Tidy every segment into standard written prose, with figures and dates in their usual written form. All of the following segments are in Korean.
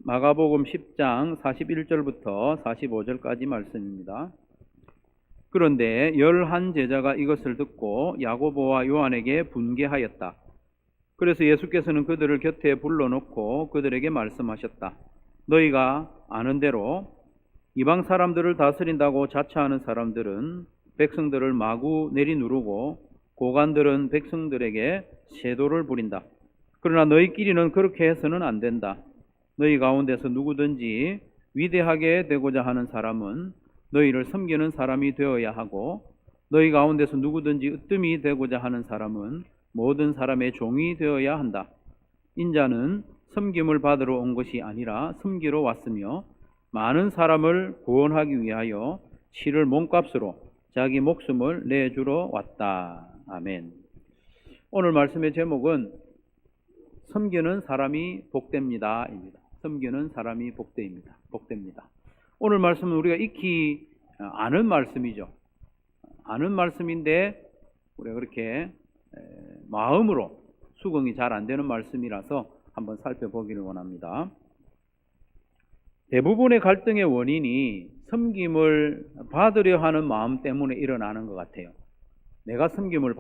마가복음 10장 41절부터 45절까지 말씀입니다. 그런데 11 제자가 이것을 듣고 야고보와 요한에게 분개하였다. 그래서 예수께서는 그들을 곁에 불러놓고 그들에게 말씀하셨다. 너희가 아는 대로 이방 사람들을 다스린다고 자처하는 사람들은 백성들을 마구 내리누르고 고관들은 백성들에게 세도를 부린다. 그러나 너희끼리는 그렇게 해서는 안 된다. 너희 가운데서 누구든지 위대하게 되고자 하는 사람은 너희를 섬기는 사람이 되어야 하고, 너희 가운데서 누구든지 으뜸이 되고자 하는 사람은 모든 사람의 종이 되어야 한다. 인자는 섬김을 받으러 온 것이 아니라 섬기러 왔으며 많은 사람을 구원하기 위하여 치를 몸값으로 자기 목숨을 내주러 왔다. 아멘. 오늘 말씀의 제목은 섬기는 사람이 복됩니다 입니다. 섬기는 사람이 복됩니다. 오늘 말씀은 우리가 익히 아는 말씀이죠. 아는 말씀인데 우리가 그렇게 마음으로 수긍이 잘 안 되는 말씀이라서 한번 살펴보기를 원합니다. 대부분의 갈등의 원인이 섬김을 받으려 하는 마음 때문에 일어나는 것 같아요. 내가 섬김을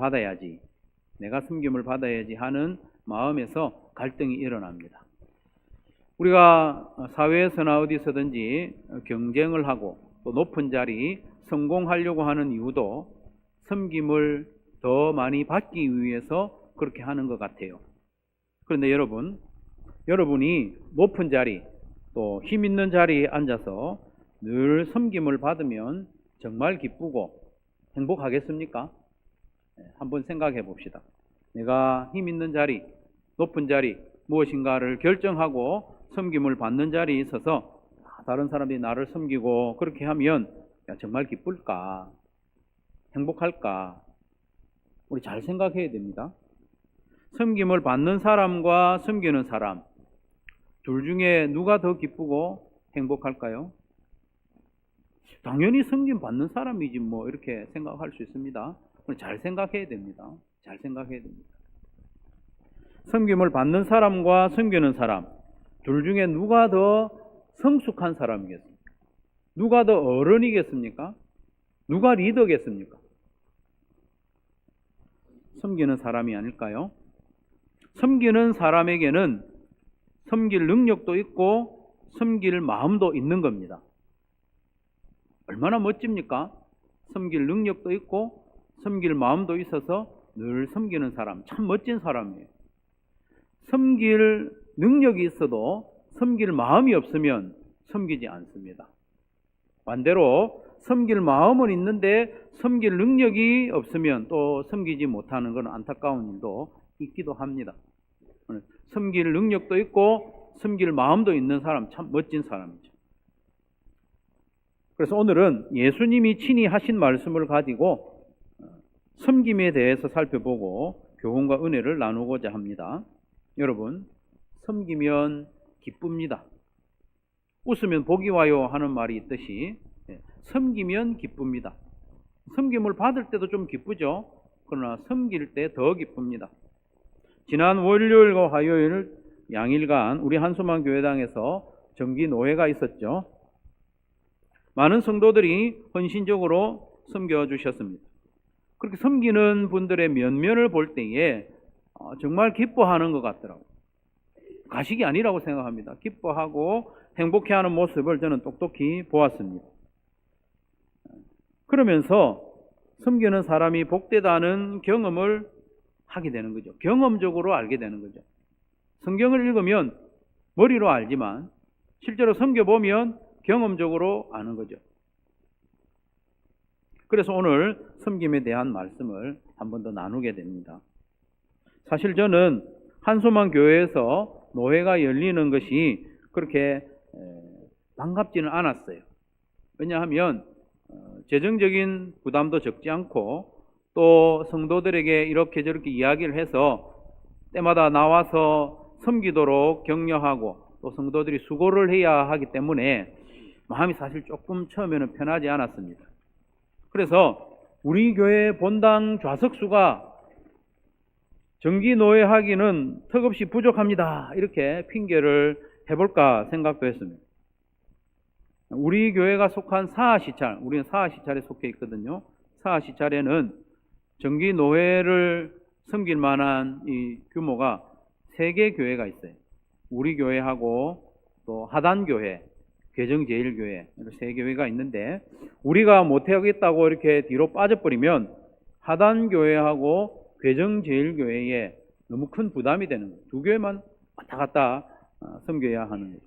받아야지 하는 마음에서 갈등이 일어납니다. 우리가 사회에서나 어디서든지 경쟁을 하고 또 높은 자리, 성공하려고 하는 이유도 섬김을 더 많이 받기 위해서 그렇게 하는 것 같아요. 그런데 여러분이 높은 자리, 또 힘 있는 자리에 앉아서 늘 섬김을 받으면 정말 기쁘고 행복하겠습니까? 한번 생각해 봅시다. 내가 힘 있는 자리, 높은 자리, 무엇인가를 결정하고 섬김을 받는 자리에 있어서 다른 사람들이 나를 섬기고 그렇게 하면 정말 기쁠까? 행복할까? 우리 잘 생각해야 됩니다. 섬김을 받는 사람과 섬기는 사람, 둘 중에 누가 더 기쁘고 행복할까요? 당연히 섬김 받는 사람이지 뭐 이렇게 생각할 수 있습니다. 잘 생각해야 됩니다. 섬김을 받는 사람과 섬기는 사람, 둘 중에 누가 더 성숙한 사람이겠습니까? 누가 더 어른이겠습니까? 누가 리더겠습니까? 섬기는 사람이 아닐까요? 섬기는 사람에게는 섬길 능력도 있고 섬길 마음도 있는 겁니다. 얼마나 멋집니까? 섬길 능력도 있고 섬길 마음도 있어서 늘 섬기는 사람, 참 멋진 사람이에요. 섬길 능력이 있어도 섬길 마음이 없으면 섬기지 않습니다. 반대로 섬길 마음은 있는데 섬길 능력이 없으면 또 섬기지 못하는 건 안타까운 일도 있기도 합니다. 섬길 능력도 있고 섬길 마음도 있는 사람, 참 멋진 사람이죠. 그래서 오늘은 예수님이 친히 하신 말씀을 가지고 섬김에 대해서 살펴보고 교훈과 은혜를 나누고자 합니다. 여러분, 섬기면 기쁩니다. 웃으면 복이 와요 하는 말이 있듯이 섬기면 기쁩니다. 섬김을 받을 때도 좀 기쁘죠. 그러나 섬길 때 더 기쁩니다. 지난 월요일과 화요일 양일간 우리 한소만 교회당에서 정기 노회가 있었죠. 많은 성도들이 헌신적으로 섬겨주셨습니다. 그렇게 섬기는 분들의 면면을 볼 때에 정말 기뻐하는 것 같더라고요. 가식이 아니라고 생각합니다. 기뻐하고 행복해하는 모습을 저는 똑똑히 보았습니다. 그러면서 섬기는 사람이 복되다는 경험을 하게 되는 거죠. 경험적으로 알게 되는 거죠. 성경을 읽으면 머리로 알지만 실제로 섬겨보면 경험적으로 아는 거죠. 그래서 오늘 섬김에 대한 말씀을 한 번 더 나누게 됩니다. 사실 저는 한소만 교회에서 노회가 열리는 것이 그렇게 반갑지는 않았어요. 왜냐하면 재정적인 부담도 적지 않고 또 성도들에게 이렇게 저렇게 이야기를 해서 때마다 나와서 섬기도록 격려하고 또 성도들이 수고를 해야 하기 때문에 마음이 사실 조금 처음에는 편하지 않았습니다. 그래서 우리 교회 본당 좌석수가 정기 노회하기는 턱없이 부족합니다. 이렇게 핑계를 해볼까 생각도 했습니다. 우리 교회가 속한 사하시찰, 우리는 사하시찰에 속해 있거든요. 사하시찰에는 정기 노회를 섬길 만한 이 규모가 3개 교회가 있어요. 우리 교회하고 또 하단교회, 개정제일교회, 이렇게 3교회가 있는데, 우리가 못하겠다고 이렇게 뒤로 빠져버리면 하단교회하고 개정제일교회에 너무 큰 부담이 되는 거예요. 2교회만 왔다 갔다 섬겨야 하는 거죠.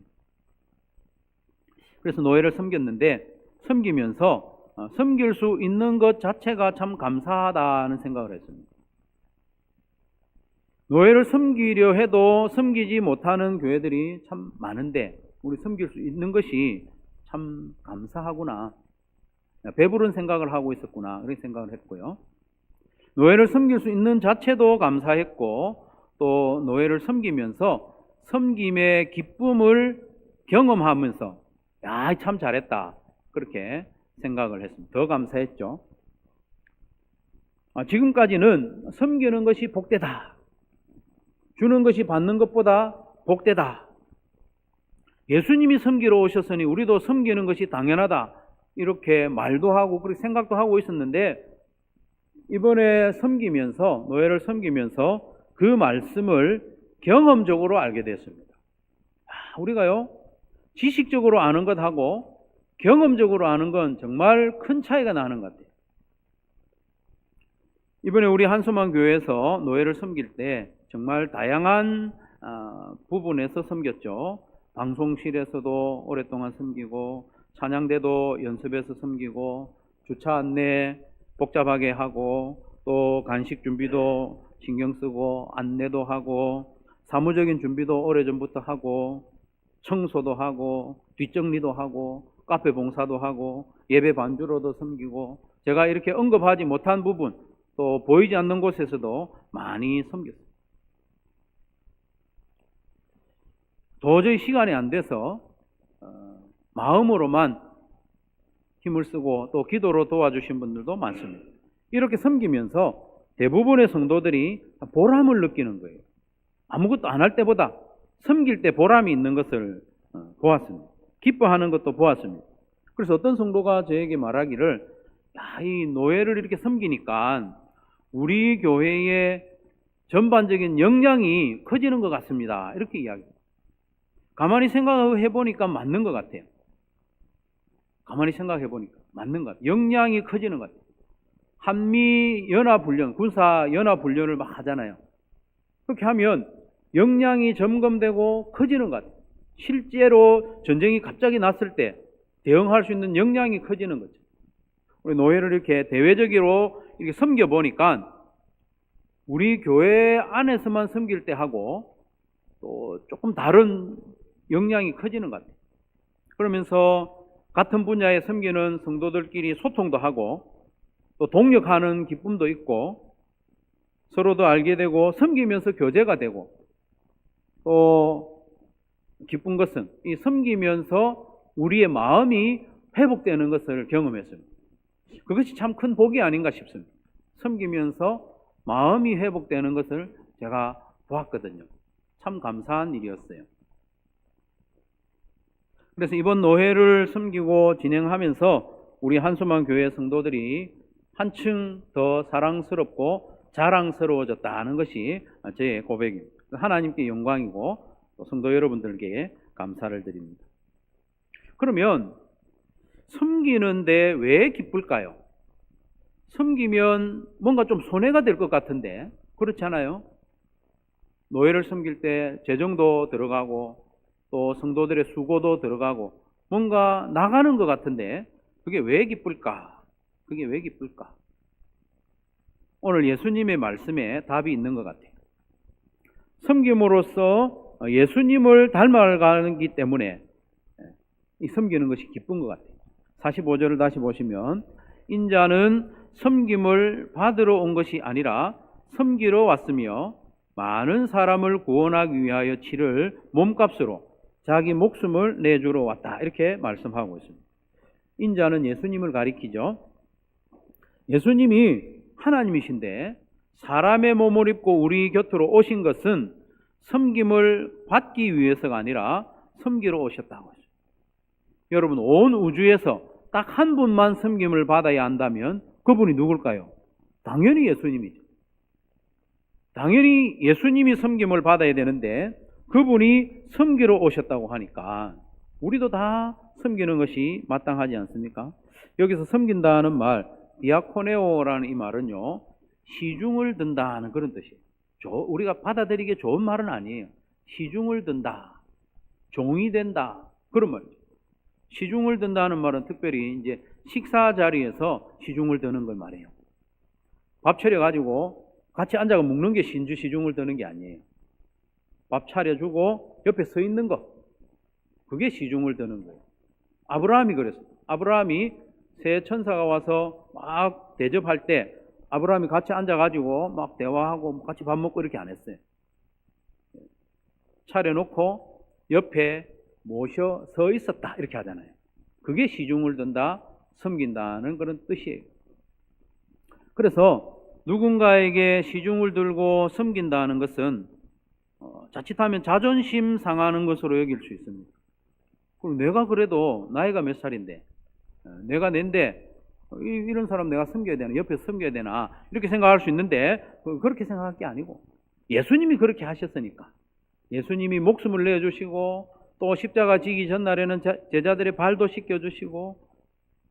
그래서 노회를 섬겼는데, 섬기면서 섬길 수 있는 것 자체가 참 감사하다는 생각을 했습니다. 노회를 섬기려 해도 섬기지 못하는 교회들이 참 많은데, 우리 섬길 수 있는 것이 참 감사하구나, 배부른 생각을 하고 있었구나, 그렇게 생각을 했고요. 노회를 섬길 수 있는 자체도 감사했고, 또 노회를 섬기면서 섬김의 기쁨을 경험하면서 야, 참 잘했다, 그렇게 생각을 했습니다. 더 감사했죠. 지금까지는 섬기는 것이 복되다, 주는 것이 받는 것보다 복되다, 예수님이 섬기러 오셨으니 우리도 섬기는 것이 당연하다, 이렇게 말도 하고 그렇게 생각도 하고 있었는데, 이번에 섬기면서, 노회를 섬기면서 그 말씀을 경험적으로 알게 됐습니다. 우리가요, 지식적으로 아는 것하고 경험적으로 아는 건 정말 큰 차이가 나는 것 같아요. 이번에 우리 한소만 교회에서 노회를 섬길 때 정말 다양한 부분에서 섬겼죠. 방송실에서도 오랫동안 섬기고, 찬양대도 연습해서 섬기고, 주차 안내 복잡하게 하고, 또 간식 준비도 신경 쓰고, 안내도 하고, 사무적인 준비도 오래전부터 하고, 청소도 하고, 뒷정리도 하고, 카페 봉사도 하고, 예배 반주로도 섬기고, 제가 이렇게 언급하지 못한 부분, 또 보이지 않는 곳에서도 많이 섬겼어요. 도저히 시간이 안 돼서 마음으로만 힘을 쓰고 또 기도로 도와주신 분들도 많습니다. 이렇게 섬기면서 대부분의 성도들이 보람을 느끼는 거예요. 아무것도 안 할 때보다 섬길 때 보람이 있는 것을 보았습니다. 기뻐하는 것도 보았습니다. 그래서 어떤 성도가 저에게 말하기를, 이 노회를 이렇게 섬기니까 우리 교회의 전반적인 역량이 커지는 것 같습니다, 이렇게 이야기합니다. 가만히 생각해 보니까 맞는 것 같아요. 가만히 생각해 보니까 맞는 것 같아요. 역량이 커지는 것 같아요. 한미 연합훈련, 군사 연합훈련을 막 하잖아요. 그렇게 하면 역량이 점검되고 커지는 것 같아요. 실제로 전쟁이 갑자기 났을 때 대응할 수 있는 역량이 커지는 거죠. 우리 노회를 이렇게 대외적으로 이렇게 섬겨 보니까 우리 교회 안에서만 섬길 때 하고 또 조금 다른 역량이 커지는 것 같아요. 그러면서 같은 분야에 섬기는 성도들끼리 소통도 하고 또 동력하는 기쁨도 있고 서로도 알게 되고 섬기면서 교제가 되고, 또 기쁜 것은 이 섬기면서 우리의 마음이 회복되는 것을 경험했습니다. 그것이 참 큰 복이 아닌가 싶습니다. 섬기면서 마음이 회복되는 것을 제가 보았거든요. 참 감사한 일이었어요. 그래서 이번 노회를 섬기고 진행하면서 우리 한소만 교회 성도들이 한층 더 사랑스럽고 자랑스러워졌다는 것이 제 고백입니다. 하나님께 영광이고 또 성도 여러분들께 감사를 드립니다. 그러면 섬기는데 왜 기쁠까요? 섬기면 뭔가 좀 손해가 될 것 같은데 그렇지 않아요? 노회를 섬길 때 재정도 들어가고 또 성도들의 수고도 들어가고 뭔가 나가는 것 같은데 그게 왜 기쁠까? 그게 왜 기쁠까? 오늘 예수님의 말씀에 답이 있는 것 같아요. 섬김으로써 예수님을 닮아가기 때문에 이 섬기는 것이 기쁜 것 같아요. 45절을 다시 보시면, 인자는 섬김을 받으러 온 것이 아니라 섬기러 왔으며 많은 사람을 구원하기 위하여 치를 몸값으로 자기 목숨을 내주러 왔다, 이렇게 말씀하고 있습니다. 인자는 예수님을 가리키죠. 예수님이 하나님이신데 사람의 몸을 입고 우리 곁으로 오신 것은 섬김을 받기 위해서가 아니라 섬기러 오셨다고 했어요. 여러분, 온 우주에서 딱 한 분만 섬김을 받아야 한다면 그분이 누굴까요? 당연히 예수님이죠. 당연히 예수님이 섬김을 받아야 되는데 그분이 섬기러 오셨다고 하니까 우리도 다 섬기는 것이 마땅하지 않습니까? 여기서 섬긴다는 말, 디아코네오라는 이 말은요, 시중을 든다는 그런 뜻이에요. 우리가 받아들이기 좋은 말은 아니에요. 시중을 든다, 종이 된다, 그런 말이죠. 시중을 든다는 말은 특별히 이제 식사 자리에서 시중을 드는 걸 말해요. 밥 차려가지고 같이 앉아서 먹는 게 시중을 드는 게 아니에요. 밥 차려주고 옆에 서 있는 거, 그게 시중을 드는 거예요. 아브라함이 그랬어요. 아브라함이 새 천사가 와서 막 대접할 때 아브라함이 같이 앉아가지고 막 대화하고 같이 밥 먹고 이렇게 안 했어요. 차려놓고 옆에 모셔 서 있었다 이렇게 하잖아요. 그게 시중을 든다, 섬긴다는 그런 뜻이에요. 그래서 누군가에게 시중을 들고 섬긴다는 것은 자칫하면 자존심 상하는 것으로 여길 수 있습니다. 그리고 내가 그래도 나이가 몇 살인데, 내가 낸데 이런 사람 내가 섬겨야 되나, 옆에 섬겨야 되나 이렇게 생각할 수 있는데 그렇게 생각할 게 아니고 예수님이 그렇게 하셨으니까, 예수님이 목숨을 내주시고 또 십자가 지기 전날에는 제자들의 발도 씻겨주시고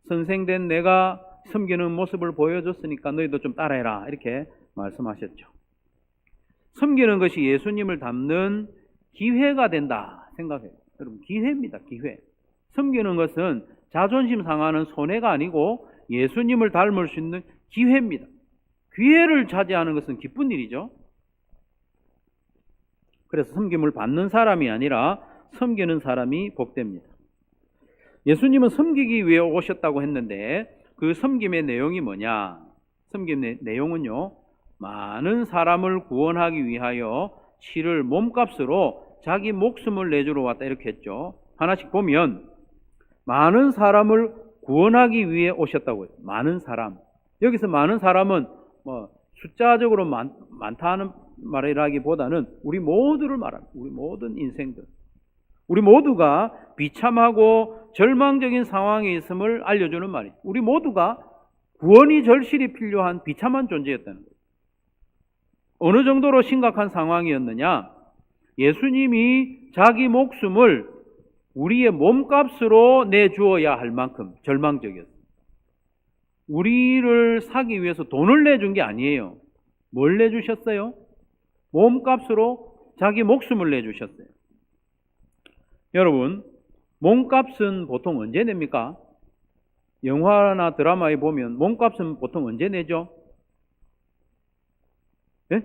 선생된 내가 섬기는 모습을 보여줬으니까 너희도 좀 따라해라 이렇게 말씀하셨죠. 섬기는 것이 예수님을 닮는 기회가 된다 생각해요. 여러분, 기회입니다. 기회. 섬기는 것은 자존심 상하는 손해가 아니고 예수님을 닮을 수 있는 기회입니다. 기회를 차지하는 것은 기쁜 일이죠. 그래서 섬김을 받는 사람이 아니라 섬기는 사람이 복됩니다. 예수님은 섬기기 위해 오셨다고 했는데 그 섬김의 내용이 뭐냐? 섬김의 내용은요, 많은 사람을 구원하기 위하여 치를 몸값으로 자기 목숨을 내주러 왔다 이렇게 했죠. 하나씩 보면 많은 사람을 구원하기 위해 오셨다고 했어요. 많은 사람. 여기서 많은 사람은 숫자적으로 많다는 말이라기보다는 우리 모두를 말합니다. 우리 모든 인생들. 우리 모두가 비참하고 절망적인 상황에 있음을 알려주는 말이죠. 우리 모두가 구원이 절실히 필요한 비참한 존재였다는 거예요. 어느 정도로 심각한 상황이었느냐? 예수님이 자기 목숨을 우리의 몸값으로 내주어야 할 만큼 절망적이었어요. 우리를 사기 위해서 돈을 내준 게 아니에요. 뭘 내주셨어요? 몸값으로 자기 목숨을 내주셨어요. 여러분, 몸값은 보통 언제 냅니까? 영화나 드라마에 보면 몸값은 보통 언제 내죠? 네?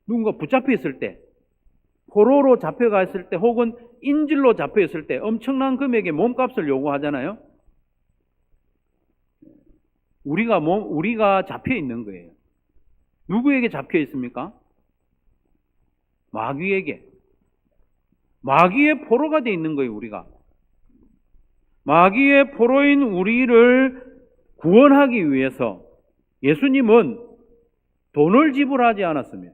누군가 붙잡혀 있을 때, 포로로 잡혀가 있을 때, 혹은 인질로 잡혀 있을 때 엄청난 금액의 몸값을 요구하잖아요. 우리가 잡혀 있는 거예요. 누구에게 잡혀 있습니까? 마귀에게. 마귀의 포로가 돼 있는 거예요, 우리가. 마귀의 포로인 우리를 구원하기 위해서 예수님은 돈을 지불하지 않았습니다.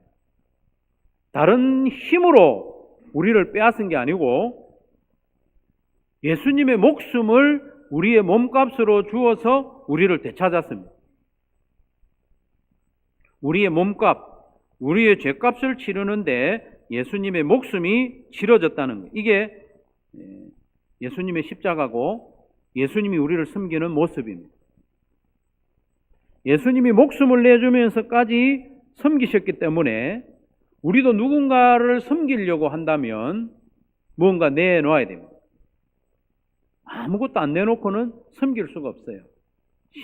다른 힘으로 우리를 빼앗은 게 아니고 예수님의 목숨을 우리의 몸값으로 주어서 우리를 되찾았습니다. 우리의 몸값, 우리의 죄값을 치르는데 예수님의 목숨이 치러졌다는 거예요. 이게 예수님의 십자가고 예수님이 우리를 섬기는 모습입니다. 예수님이 목숨을 내주면서까지 섬기셨기 때문에 우리도 누군가를 섬기려고 한다면 무언가 내놓아야 됩니다. 아무것도 안 내놓고는 섬길 수가 없어요.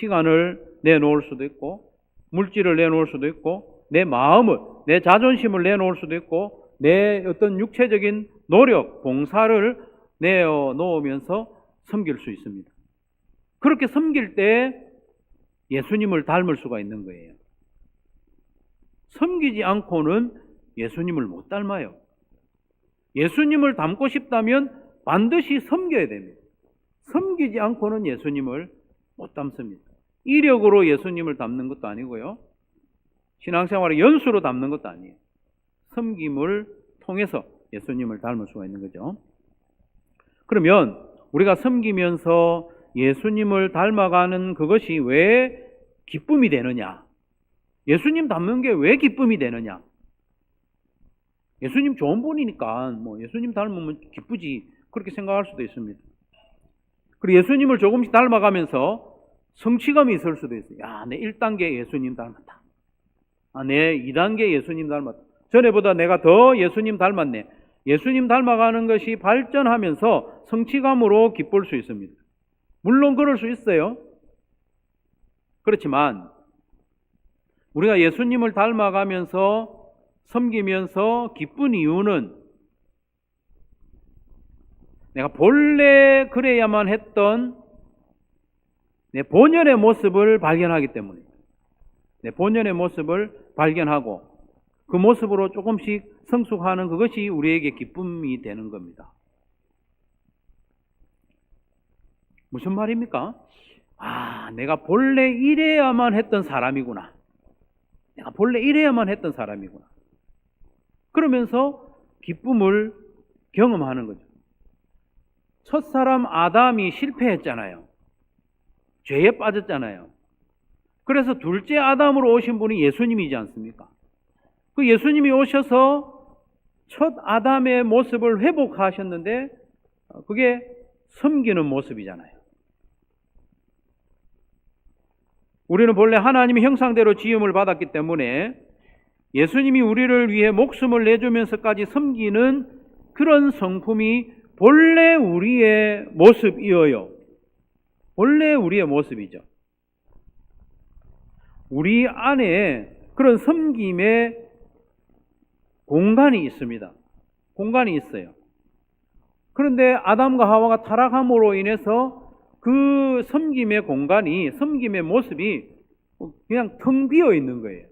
시간을 내놓을 수도 있고, 물질을 내놓을 수도 있고, 내 마음을, 내 자존심을 내놓을 수도 있고, 내 어떤 육체적인 노력, 봉사를 내어놓으면서 섬길 수 있습니다. 그렇게 섬길 때 예수님을 닮을 수가 있는 거예요. 섬기지 않고는 예수님을 못 닮아요. 예수님을 닮고 싶다면 반드시 섬겨야 됩니다. 섬기지 않고는 예수님을 못 닮습니다. 이력으로 예수님을 닮는 것도 아니고요. 신앙생활의 연수로 닮는 것도 아니에요. 섬김을 통해서 예수님을 닮을 수가 있는 거죠. 그러면 우리가 섬기면서 예수님을 닮아가는 그것이 왜 기쁨이 되느냐? 예수님 닮는 게 왜 기쁨이 되느냐? 예수님 좋은 분이니까 뭐 예수님 닮으면 기쁘지 그렇게 생각할 수도 있습니다. 그리고 예수님을 조금씩 닮아가면서 성취감이 있을 수도 있어요. 야, 내 1단계 예수님 닮았다. 아, 내 2단계 예수님 닮았다. 전에보다 내가 더 예수님 닮았네. 예수님 닮아가는 것이 발전하면서 성취감으로 기쁠 수 있습니다. 물론 그럴 수 있어요. 그렇지만 우리가 예수님을 닮아가면서 섬기면서 기쁜 이유는 내가 본래 그래야만 했던 내 본연의 모습을 발견하기 때문입니다. 내 본연의 모습을 발견하고 그 모습으로 조금씩 성숙하는 그것이 우리에게 기쁨이 되는 겁니다. 무슨 말입니까? 아, 내가 본래 이래야만 했던 사람이구나. 내가 본래 이래야만 했던 사람이구나. 그러면서 기쁨을 경험하는 거죠. 첫사람 아담이 실패했잖아요. 죄에 빠졌잖아요. 그래서 둘째 아담으로 오신 분이 예수님이지 않습니까? 그 예수님이 오셔서 첫 아담의 모습을 회복하셨는데 그게 섬기는 모습이잖아요. 우리는 본래 하나님의 형상대로 지음을 받았기 때문에 예수님이 우리를 위해 목숨을 내주면서까지 섬기는 그런 성품이 본래 우리의 모습이어요. 본래 우리의 모습이죠. 우리 안에 그런 섬김의 공간이 있습니다. 공간이 있어요. 그런데 아담과 하와가 타락함으로 인해서 그 섬김의 공간이, 섬김의 모습이 그냥 텅 비어 있는 거예요.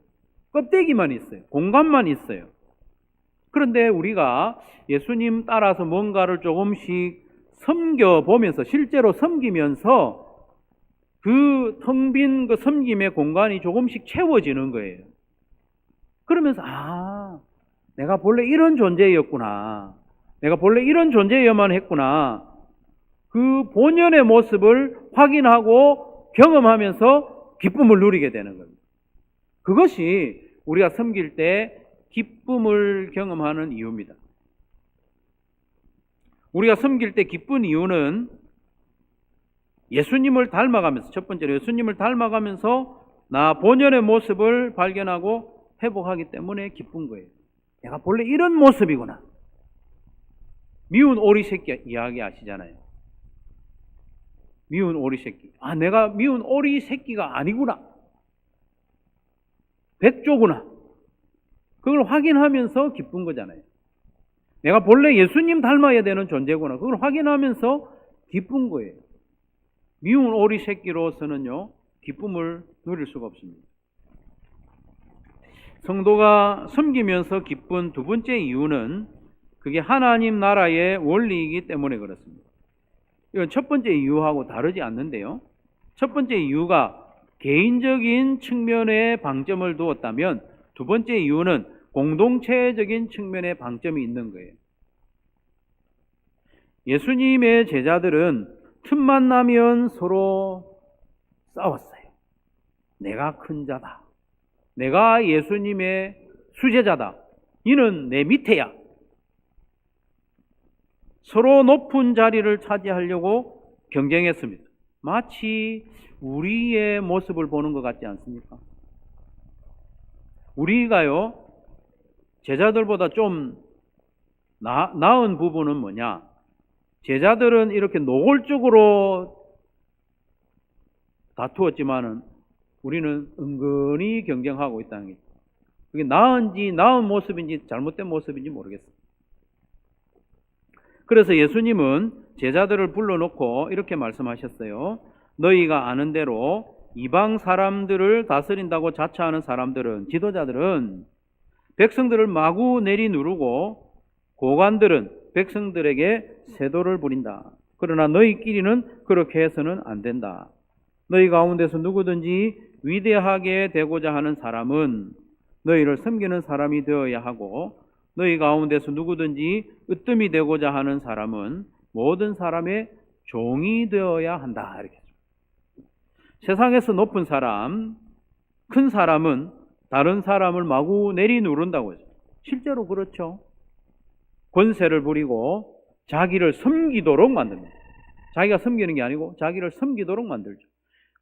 껍데기만 있어요. 공간만 있어요. 그런데 우리가 예수님 따라서 뭔가를 조금씩 섬겨보면서, 실제로 섬기면서 그 텅 빈 그 섬김의 공간이 조금씩 채워지는 거예요. 그러면서, 아, 내가 본래 이런 존재였구나. 내가 본래 이런 존재여야만 했구나. 그 본연의 모습을 확인하고 경험하면서 기쁨을 누리게 되는 겁니다. 그것이 우리가 섬길 때 기쁨을 경험하는 이유입니다. 우리가 섬길 때 기쁜 이유는 예수님을 닮아가면서, 첫 번째로 예수님을 닮아가면서 나 본연의 모습을 발견하고 회복하기 때문에 기쁜 거예요. 내가 본래 이런 모습이구나. 미운 오리 새끼 이야기 아시잖아요. 미운 오리 새끼. 아, 내가 미운 오리 새끼가 아니구나. 백조구나. 그걸 확인하면서 기쁜 거잖아요. 내가 본래 예수님 닮아야 되는 존재구나. 그걸 확인하면서 기쁜 거예요. 미운 오리 새끼로서는요, 기쁨을 누릴 수가 없습니다. 성도가 섬기면서 기쁜 두 번째 이유는 그게 하나님 나라의 원리이기 때문에 그렇습니다. 이건 첫 번째 이유하고 다르지 않는데요. 첫 번째 이유가 개인적인 측면에 방점을 두었다면 두 번째 이유는 공동체적인 측면에 방점이 있는 거예요. 예수님의 제자들은 틈만 나면 서로 싸웠어요. 내가 큰 자다. 내가 예수님의 수제자다. 이는 내 밑에야. 서로 높은 자리를 차지하려고 경쟁했습니다. 마치 우리의 모습을 보는 것 같지 않습니까? 우리가요, 제자들보다 좀 나은 부분은 뭐냐? 제자들은 이렇게 노골적으로 다투었지만은 우리는 은근히 경쟁하고 있다는 게, 그게 나은 모습인지 잘못된 모습인지 모르겠어요. 그래서 예수님은 제자들을 불러놓고 이렇게 말씀하셨어요. 너희가 아는 대로 이방 사람들을 다스린다고 자처하는 사람들은, 지도자들은 백성들을 마구 내리누르고 고관들은 백성들에게 세도를 부린다. 그러나 너희끼리는 그렇게 해서는 안 된다. 너희 가운데서 누구든지 위대하게 되고자 하는 사람은 너희를 섬기는 사람이 되어야 하고 너희 가운데서 누구든지 으뜸이 되고자 하는 사람은 모든 사람의 종이 되어야 한다. 이렇게 했습니다. 세상에서 높은 사람, 큰 사람은 다른 사람을 마구 내리누른다고 했어요. 실제로 그렇죠. 권세를 부리고 자기를 섬기도록 만듭니다. 자기가 섬기는 게 아니고 자기를 섬기도록 만들죠.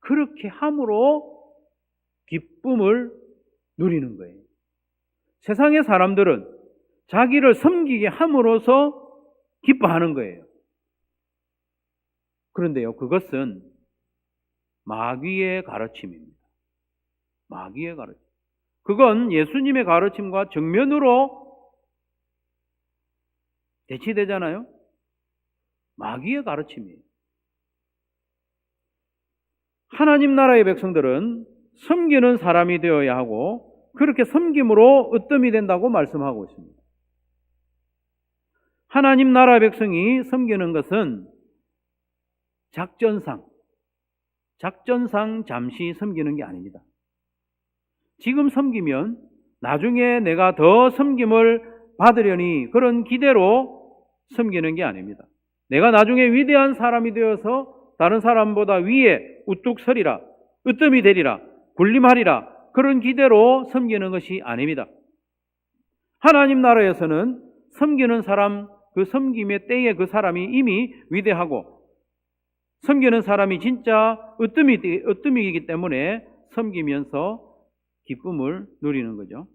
그렇게 함으로 기쁨을 누리는 거예요. 세상의 사람들은 자기를 섬기게 함으로써 기뻐하는 거예요. 그런데요, 그것은 마귀의 가르침입니다. 마귀의 가르침. 그건 예수님의 가르침과 정면으로 대치되잖아요. 마귀의 가르침이에요. 하나님 나라의 백성들은 섬기는 사람이 되어야 하고 그렇게 섬김으로 으뜸이 된다고 말씀하고 있습니다. 하나님 나라 백성이 섬기는 것은 작전상 잠시 섬기는 게 아닙니다. 지금 섬기면 나중에 내가 더 섬김을 받으려니 그런 기대로 섬기는 게 아닙니다. 내가 나중에 위대한 사람이 되어서 다른 사람보다 위에 우뚝 서리라, 으뜸이 되리라, 군림하리라, 그런 기대로 섬기는 것이 아닙니다. 하나님 나라에서는 섬기는 사람, 그 섬김의 때에 그 사람이 이미 위대하고 섬기는 사람이 진짜 으뜸이기 때문에 섬기면서 기쁨을 누리는 거죠.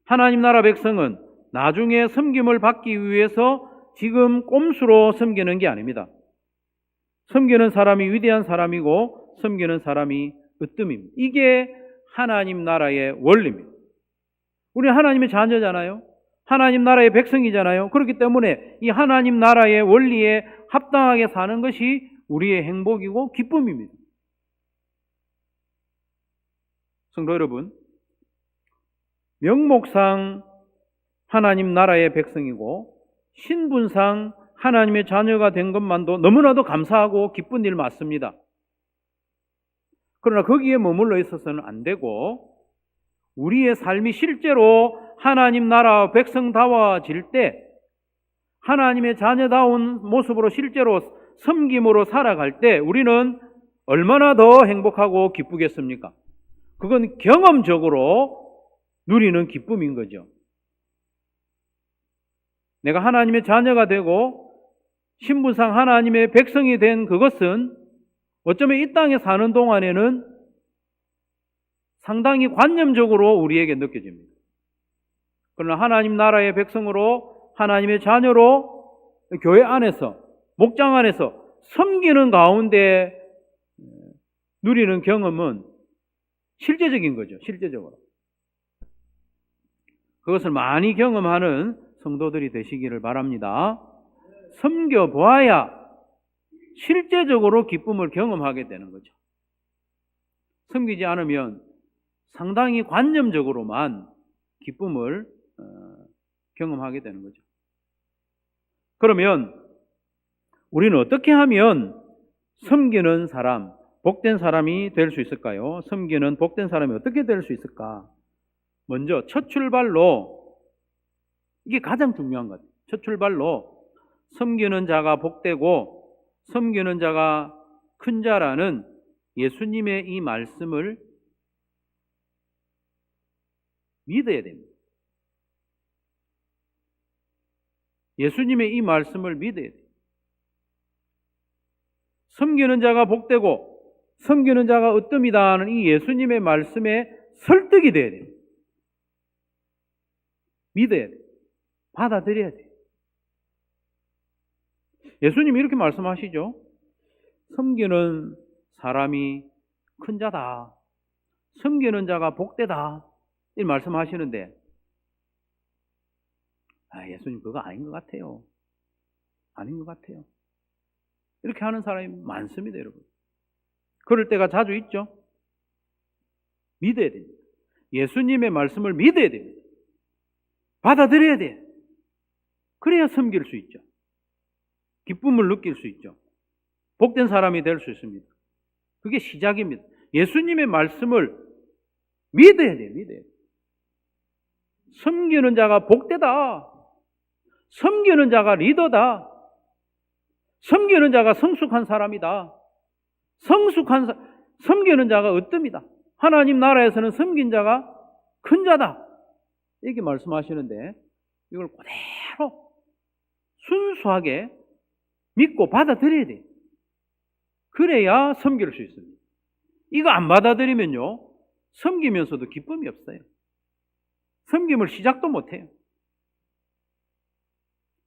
하나님 나라 백성은 나중에 섬김을 받기 위해서 지금 꼼수로 섬기는 게 아닙니다. 섬기는 사람이 위대한 사람이고 섬기는 사람이 으뜸입니다. 이게 하나님 나라의 원리입니다. 우리는 하나님의 자녀잖아요. 하나님 나라의 백성이잖아요. 그렇기 때문에 이 하나님 나라의 원리에 합당하게 사는 것이 우리의 행복이고 기쁨입니다. 성도 여러분, 명목상 하나님 나라의 백성이고 신분상 하나님의 자녀가 된 것만도 너무나도 감사하고 기쁜 일 맞습니다. 그러나 거기에 머물러 있어서는 안 되고 우리의 삶이 실제로 하나님 나라 백성다워질 때 하나님의 자녀다운 모습으로 실제로 섬김으로 살아갈 때 우리는 얼마나 더 행복하고 기쁘겠습니까? 그건 경험적으로 누리는 기쁨인 거죠. 내가 하나님의 자녀가 되고 신분상 하나님의 백성이 된 그것은 어쩌면 이 땅에 사는 동안에는 상당히 관념적으로 우리에게 느껴집니다. 그러나 하나님 나라의 백성으로 하나님의 자녀로 교회 안에서 목장 안에서 섬기는 가운데 누리는 경험은 실제적인 거죠. 실제적으로. 그것을 많이 경험하는 성도들이 되시기를 바랍니다. 섬겨보아야 실제적으로 기쁨을 경험하게 되는 거죠. 섬기지 않으면 상당히 관념적으로만 기쁨을 경험하게 되는 거죠. 그러면 우리는 어떻게 하면 섬기는 사람, 복된 사람이 될 수 있을까요? 섬기는 복된 사람이 어떻게 될 수 있을까? 먼저 첫 출발로 이게 가장 중요한 것 같아요. 첫 출발로 섬기는 자가 복되고 섬기는 자가 큰 자라는 예수님의 이 말씀을 믿어야 됩니다. 예수님의 이 말씀을 믿어야 돼요. 섬기는 자가 복되고 섬기는 자가 으뜸이다 하는 이 예수님의 말씀에 설득이 돼야 돼요. 믿어야 돼요. 받아들여야 돼요. 예수님이 이렇게 말씀하시죠. 섬기는 사람이 큰 자다. 섬기는 자가 복되다. 이 말씀하시는데 예수님 그거 아닌 것 같아요. 아닌 것 같아요. 이렇게 하는 사람이 많습니다, 여러분. 그럴 때가 자주 있죠. 믿어야 됩니다. 예수님의 말씀을 믿어야 됩니다. 받아들여야 돼요. 그래야 섬길 수 있죠. 기쁨을 느낄 수 있죠. 복된 사람이 될 수 있습니다. 그게 시작입니다. 예수님의 말씀을 믿어야 돼요. 믿어야 돼요. 섬기는 자가 복되다. 섬기는 자가 리더다. 섬기는 자가 성숙한 사람이다. 섬기는 자가 으뜸이다. 하나님 나라에서는 섬긴 자가 큰 자다. 이렇게 말씀하시는데 이걸 그대로 순수하게 믿고 받아들여야 돼요. 그래야 섬길 수 있습니다. 이거 안 받아들이면요, 섬기면서도 기쁨이 없어요. 섬김을 시작도 못해요.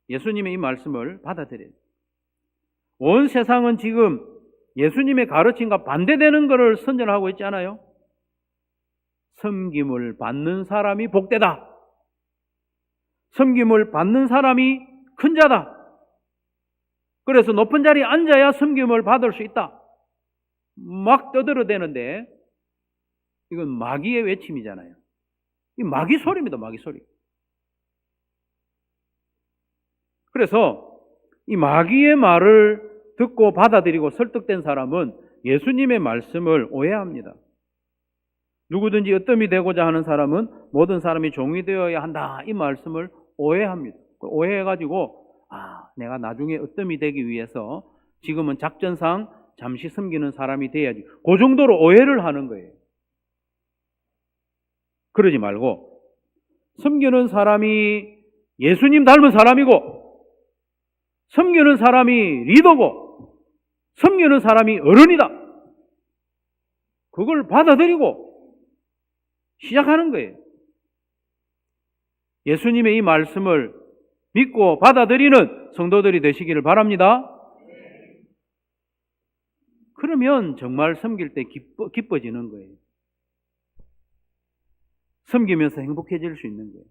예수님의 이 말씀을 받아들여야 돼요. 온 세상은 지금 예수님의 가르침과 반대되는 것을 선전하고 있잖아요. 섬김을 받는 사람이 복되다. 섬김을 받는 사람이 큰 자다. 그래서 높은 자리에 앉아야 섬김을 받을 수 있다. 막 떠들어대는데 이건 마귀의 외침이잖아요. 이 마귀 소리입니다. 마귀 소리. 그래서 이 마귀의 말을 듣고 받아들이고 설득된 사람은 예수님의 말씀을 오해합니다. 누구든지 으뜸이 되고자 하는 사람은 모든 사람이 종이 되어야 한다. 이 말씀을 오해합니다. 오해해가지고 내가 나중에 으뜸이 되기 위해서 지금은 작전상 잠시 섬기는 사람이 돼야지. 그 정도로 오해를 하는 거예요. 그러지 말고 섬기는 사람이 예수님 닮은 사람이고 섬기는 사람이 리더고 섬기는 사람이 어른이다. 그걸 받아들이고 시작하는 거예요. 예수님의 이 말씀을 믿고 받아들이는 성도들이 되시기를 바랍니다. 그러면 정말 섬길 때 기뻐지는 거예요. 섬기면서 행복해질 수 있는 거예요.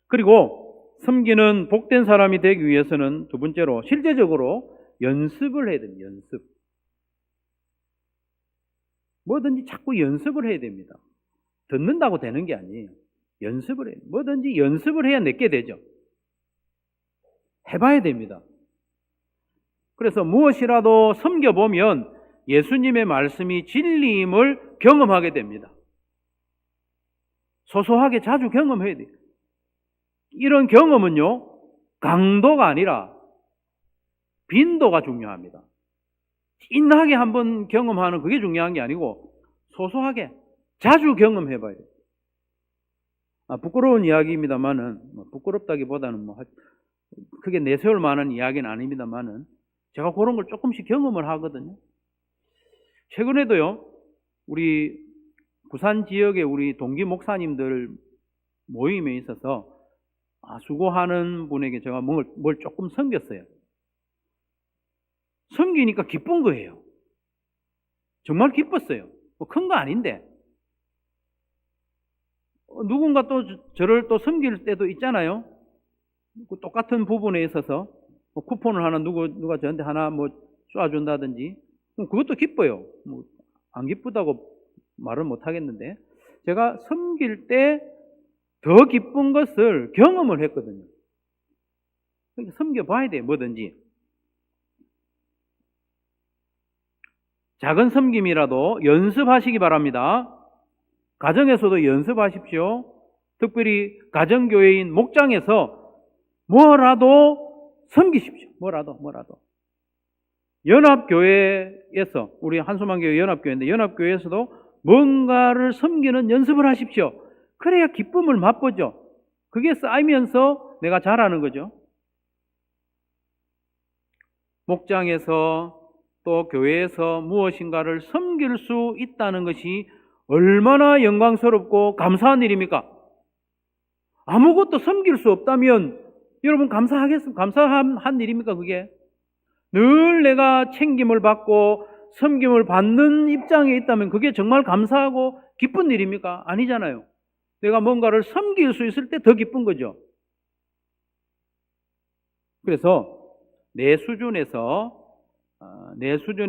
그리고 섬기는 복된 사람이 되기 위해서는 두 번째로 실제적으로 연습을 해야 됩니다. 연습. 뭐든지 자꾸 연습을 해야 됩니다. 듣는다고 되는 게 아니에요. 연습을 해야 돼요. 뭐든지 연습을 해야 내게 되죠. 해봐야 됩니다. 그래서 무엇이라도 섬겨보면 예수님의 말씀이 진리임을 경험하게 됩니다. 소소하게 자주 경험해야 돼요. 이런 경험은요, 강도가 아니라 빈도가 중요합니다. 진하게 한번 경험하는 그게 중요한 게 아니고 소소하게 자주 경험해봐야 돼요. 부끄러운 이야기입니다만은, 부끄럽다기보다는 크게 내세울 만한 이야기는 아닙니다만은, 제가 그런 걸 조금씩 경험을 하거든요. 최근에도요, 우리 부산 지역의 우리 동기 목사님들 모임에 있어서 수고하는 분에게 제가 뭘 조금 섬겼어요. 섬기니까 기쁜 거예요. 정말 기뻤어요. 큰 거 아닌데. 누군가 또 저를 또 섬길 때도 있잖아요. 똑같은 부분에 있어서 쿠폰을 하나 누가 저한테 하나 쏴준다든지 그것도 기뻐요. 안 기쁘다고 말은 못 하겠는데 제가 섬길 때 더 기쁜 것을 경험을 했거든요. 그러니까 섬겨봐야 돼요. 뭐든지. 작은 섬김이라도 연습하시기 바랍니다. 가정에서도 연습하십시오. 특별히 가정교회인 목장에서 뭐라도 섬기십시오. 뭐라도. 연합교회에서, 우리 한수만교회 연합교회인데 연합교회에서도 뭔가를 섬기는 연습을 하십시오. 그래야 기쁨을 맛보죠. 그게 쌓이면서 내가 잘하는 거죠. 목장에서 또 교회에서 무엇인가를 섬길 수 있다는 것이 얼마나 영광스럽고 감사한 일입니까? 아무것도 섬길 수 없다면 여러분 감사한 일입니까 그게? 늘 내가 챙김을 받고 섬김을 받는 입장에 있다면 그게 정말 감사하고 기쁜 일입니까? 아니잖아요. 내가 뭔가를 섬길 수 있을 때 더 기쁜 거죠. 그래서 내 수준에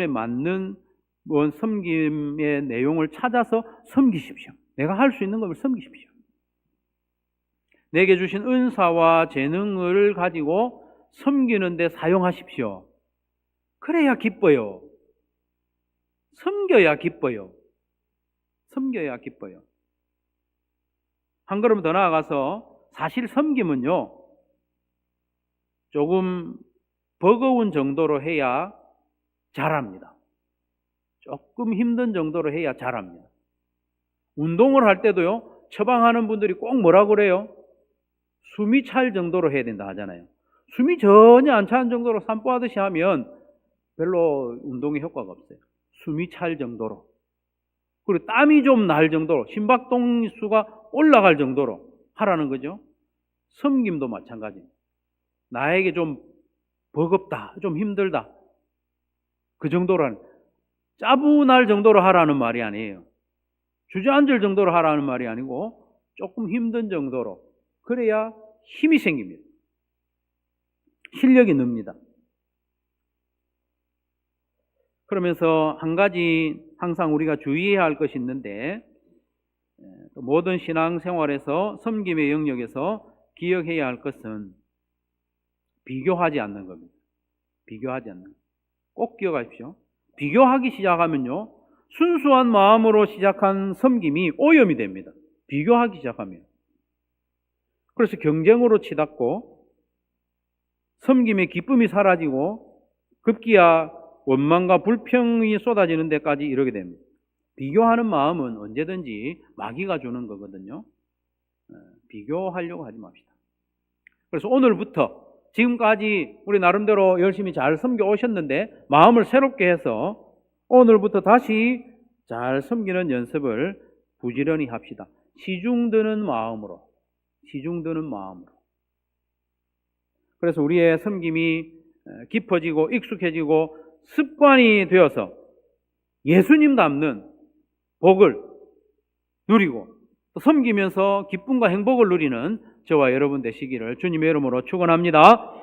맞는 섬김의 내용을 찾아서 섬기십시오. 내가 할 수 있는 것을 섬기십시오. 내게 주신 은사와 재능을 가지고 섬기는 데 사용하십시오. 그래야 기뻐요. 섬겨야 기뻐요. 한 걸음 더 나아가서 사실 섬김은요, 조금 버거운 정도로 해야 잘합니다. 조금 힘든 정도로 해야 잘합니다. 운동을 할 때도요, 처방하는 분들이 꼭 뭐라 그래요? 숨이 찰 정도로 해야 된다 하잖아요. 숨이 전혀 안 차는 정도로 산보하듯이 하면 별로 운동에 효과가 없어요. 숨이 찰 정도로. 그리고 땀이 좀 날 정도로, 심박동수가 올라갈 정도로 하라는 거죠. 섬김도 마찬가지입니다. 나에게 좀 버겁다, 좀 힘들다, 그 정도라는, 짜분할 정도로 하라는 말이 아니에요. 주저앉을 정도로 하라는 말이 아니고 조금 힘든 정도로. 그래야 힘이 생깁니다. 실력이 늡니다. 그러면서 한 가지 항상 우리가 주의해야 할 것이 있는데, 모든 신앙생활에서 섬김의 영역에서 기억해야 할 것은 비교하지 않는 겁니다. 비교하지 않는 것. 꼭 기억하십시오. 비교하기 시작하면요, 순수한 마음으로 시작한 섬김이 오염이 됩니다. 비교하기 시작하면. 그래서 경쟁으로 치닫고 섬김의 기쁨이 사라지고 급기야 원망과 불평이 쏟아지는 데까지 이르게 됩니다. 비교하는 마음은 언제든지 마귀가 주는 거거든요. 비교하려고 하지 맙시다. 그래서 오늘부터 지금까지 우리 나름대로 열심히 잘 섬겨 오셨는데 마음을 새롭게 해서 오늘부터 다시 잘 섬기는 연습을 부지런히 합시다. 시중드는 마음으로. 시중드는 마음으로. 그래서 우리의 섬김이 깊어지고 익숙해지고 습관이 되어서 예수님 닮는 복을 누리고 또 섬기면서 기쁨과 행복을 누리는 저와 여러분 되시기를 주님의 이름으로 축원합니다.